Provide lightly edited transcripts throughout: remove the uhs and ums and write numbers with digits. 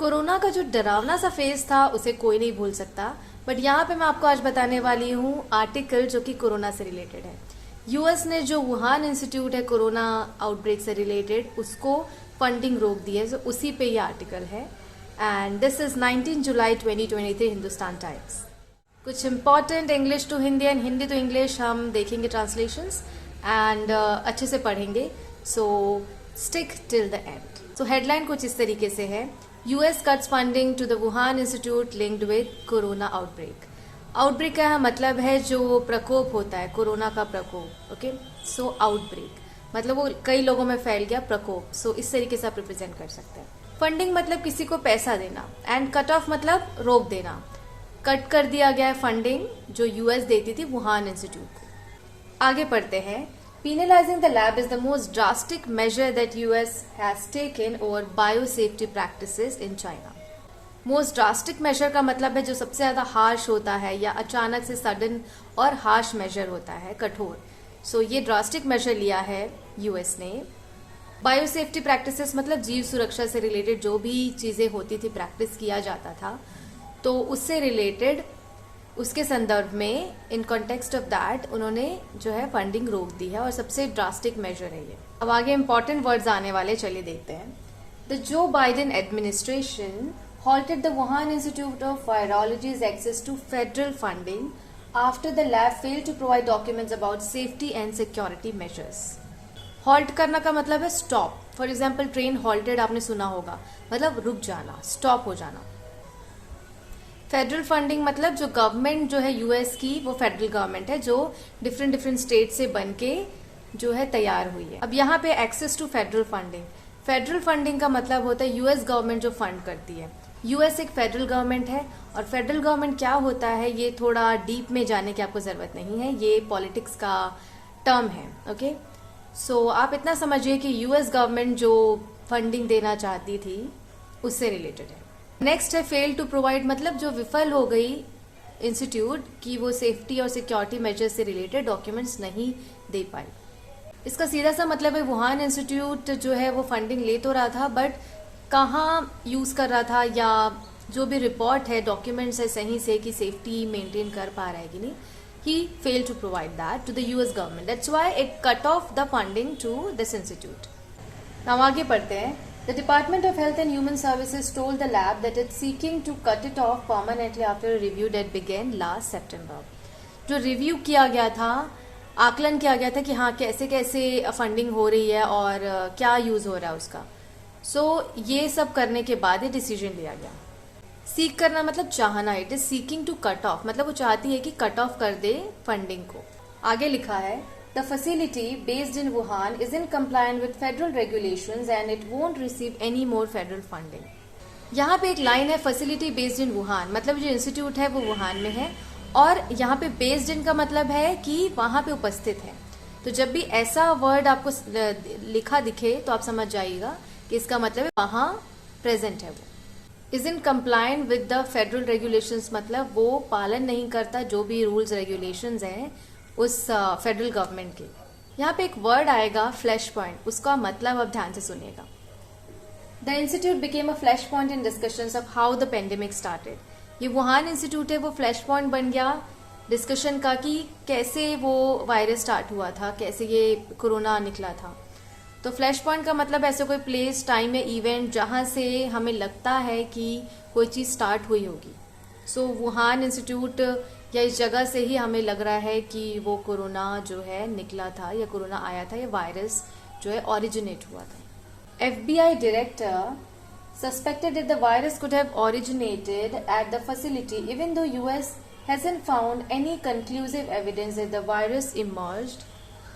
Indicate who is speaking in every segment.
Speaker 1: Corona का जो डरावना सा फेज था उसे कोई नहीं भूल सकता, बट यहाँ पे मैं आपको आज बताने वाली हूँ आर्टिकल जो कि कोरोना से रिलेटेड है। यूएस ने जो वुहान इंस्टीट्यूट है कोरोना आउटब्रेक से रिलेटेड, उसको फंडिंग रोक दी है, तो उसी पे ये आर्टिकल है। And this is 19 July 2023 Hindustan Times. कुछ important English to Hindi and Hindi to English हम देखेंगे ट्रांसलेशंस एंड अच्छे से पढ़ेंगे, so stick till the end. So headline कुछ इस तरीके से है, US cuts funding to the Wuhan institute linked with corona outbreak. Outbreak का मतलब है जो प्रकोप होता है, कोरोना का प्रकोप। ओके, सो आउटब्रेक मतलब वो कई लोगों में फैल गया प्रकोप, सो इस तरीके से आप रिप्रेजेंट कर सकते हैं। फंडिंग मतलब किसी को पैसा देना, एंड कट ऑफ मतलब रोक देना। कट कर दिया गया है फंडिंग जो यूएस देती थी वुहान इंस्टीट्यूट को। आगे पढ़ते हैं। Penalizing the lab is the most drastic measure that US has taken over biosafety practices in China. Most drastic measure का मतलब है जो सबसे ज्यादा हार्श होता है या अचानक से सडन और हार्श मेजर होता है, कठोर। सो ये ड्रास्टिक मेजर लिया है यूएस ने। बायोसेफ्टी प्रैक्टिसेस मतलब जीव सुरक्षा से रिलेटेड जो भी चीजें होती थी, प्रैक्टिस किया जाता था, तो उससे रिलेटेड उसके संदर्भ में इन कॉन्टेक्स्ट ऑफ दैट उन्होंने जो है फंडिंग रोक दी है और सबसे ड्रास्टिक मेजर है ये। अब आगे इंपॉर्टेंट वर्ड्स आने वाले, चलिए देखते हैं। The Joe Biden administration halted the Wuhan Institute of Virology's access to federal funding after the lab failed to provide documents about safety and security measures. Halt करना का मतलब है stop. For example train halted आपने सुना होगा, मतलब रुक जाना, स्टॉप हो जाना। फेडरल फंडिंग मतलब जो गवर्नमेंट जो है यूएस की, वो फेडरल गवर्नमेंट है जो डिफरेंट स्टेट से बन के जो है तैयार हुई है। अब यहाँ पे access to federal funding, federal funding का मतलब होता है यूएस गवर्नमेंट जो फंड करती है। यूएस एक फेडरल गवर्नमेंट है, और फेडरल गवर्नमेंट क्या होता है ये थोड़ा डीप में जाने की आपको जरूरत नहीं है, ये पॉलिटिक्स का टर्म है। ओके, सो आप इतना समझिए कि यूएस गवर्नमेंट जो फंडिंग देना चाहती थी उससे रिलेटेड है। नेक्स्ट है फेल टू प्रोवाइड, मतलब जो विफल हो गई इंस्टीट्यूट की वो सेफ्टी और सिक्योरिटी मेजर्स से रिलेटेड डॉक्यूमेंट्स नहीं दे पाई। इसका सीधा सा मतलब है वुहान इंस्टीट्यूट जो है वो फंडिंग ले तो रहा था, बट कहाँ यूज कर रहा था या जो भी रिपोर्ट है, डॉक्यूमेंट्स है सही से कि सेफ्टी मेंटेन कर पा रहा है कि नहीं, he fail to provide that to the US government. That's why it cut off the funding to this institute. Now आगे पढ़ते हैं। The Department of Health and Human Services told the lab that it's seeking to cut it off permanently after a review that began last September. जो review किया गया था, आकलन किया गया था कि हाँ कैसे कैसे फंडिंग हो रही है और क्या यूज हो रहा है उसका। सो ये सब करने के बाद ये डिसीजन लिया गया। सीक करना मतलब चाहना, it is seeking to cut off, मतलब वो चाहती है कि कट ऑफ कर दे फंडिंग को। आगे लिखा है, The facility based in Wuhan is in compliance with federal regulations and it won't receive any more federal funding. यहाँ पे एक लाइन है facility based in Wuhan, मतलब जो इंस्टीट्यूट है वो वुहान में है, और यहाँ पे based in का मतलब है कि वहाँ पे उपस्थित है। तो जब भी ऐसा वर्ड आपको लिखा दिखे तो आप समझ जाइएगा कि इसका मतलब है वहाँ प्रेजेंट है वो। Is in compliance with the federal regulations मतलब वो पालन नहीं करता जो भी रूल्स रेगुलेशंस हैं उस फेडरल गवर्नमेंट के। यहाँ पे एक वर्ड आएगा फ्लैश पॉइंट, उसका मतलब अब ध्यान से सुनिएगा। The institute became a flash point in discussions of how the pandemic started. ये वुहान इंस्टीट्यूट है वो फ्लैश पॉइंट बन गया डिस्कशन का कि कैसे वो वायरस स्टार्ट हुआ था, कैसे ये कोरोना निकला था। तो फ्लैश पॉइंट का मतलब ऐसे कोई प्लेस, टाइम या इवेंट जहां से हमें लगता है कि कोई चीज स्टार्ट हुई होगी। सो वुहान इंस्टीट्यूट या इस जगह से ही हमें लग रहा है कि वो कोरोना जो है निकला था या कोरोना आया था या वायरस जो है ओरिजिनेट हुआ था। FBI director suspected that the virus could have originated at the facility even though US hasn't found any conclusive evidence that the virus emerged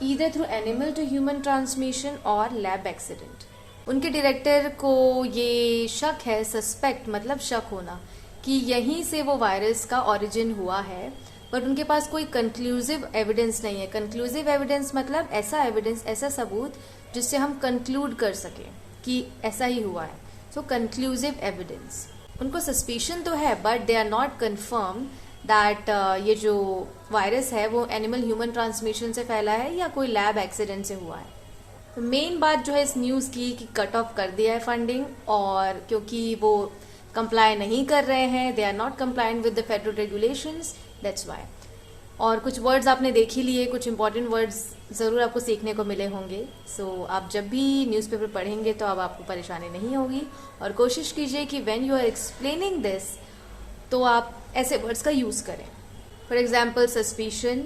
Speaker 1: either through animal to human transmission or lab accident. उनके director को ये शक है, suspect मतलब शक होना, कि यहीं से वो वायरस का ओरिजिन हुआ है, बट उनके पास कोई कंक्लूसिव एविडेंस नहीं है। कंक्लूसिव एविडेंस मतलब ऐसा एविडेंस, ऐसा सबूत जिससे हम कंक्लूड कर सके कि ऐसा ही हुआ है। सो कंक्लूसिव एविडेंस, उनको सस्पिशन तो है but they are not confirm that ये जो वायरस है वो एनिमल ह्यूमन ट्रांसमिशन से फैला है या कोई लैब एक्सीडेंट से हुआ है। तो मेन बात जो है इस न्यूज की कि कट ऑफ कर दिया है फंडिंग, और क्योंकि वो कंप्लाई नहीं कर रहे हैं, they are not compliant with the federal regulations, that's why. और कुछ वर्ड्स आपने देख ही लिए, कुछ इंपॉर्टेंट वर्ड्स ज़रूर आपको सीखने को मिले होंगे। सो आप जब भी न्यूज़पेपर पढ़ेंगे तो अब आपको परेशानी नहीं होगी। और कोशिश कीजिए कि when you are explaining this तो आप ऐसे वर्ड्स का यूज़ करें। For example suspicion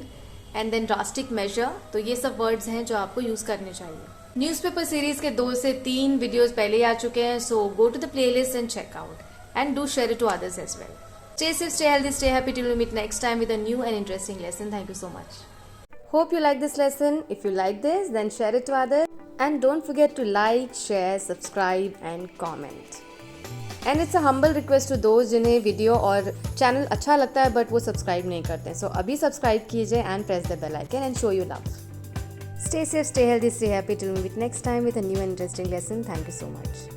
Speaker 1: and then drastic measure, तो ये सब वर्ड्स हैं जो आपको यूज़ करने चाहिए। न्यूज़पेपर सीरीज़ के 2 से 3 वीडियोज़ पहले आ चुके हैं, so go to the playlist and check out and do share it to others as well. Stay safe, stay healthy, stay happy till we meet next time with a new and interesting lesson. Thank you so much. Hope you like this lesson. If you like this, then share it to others. And don't forget to like, share, subscribe and comment. And it's a humble request to those जिन्हें video और channel अच्छा लगता है but वो subscribe नहीं करते. So अभी subscribe कीजिए and press the bell icon and show your love. Stay safe, stay healthy, stay happy till we meet next time with a new and interesting lesson. Thank you so much.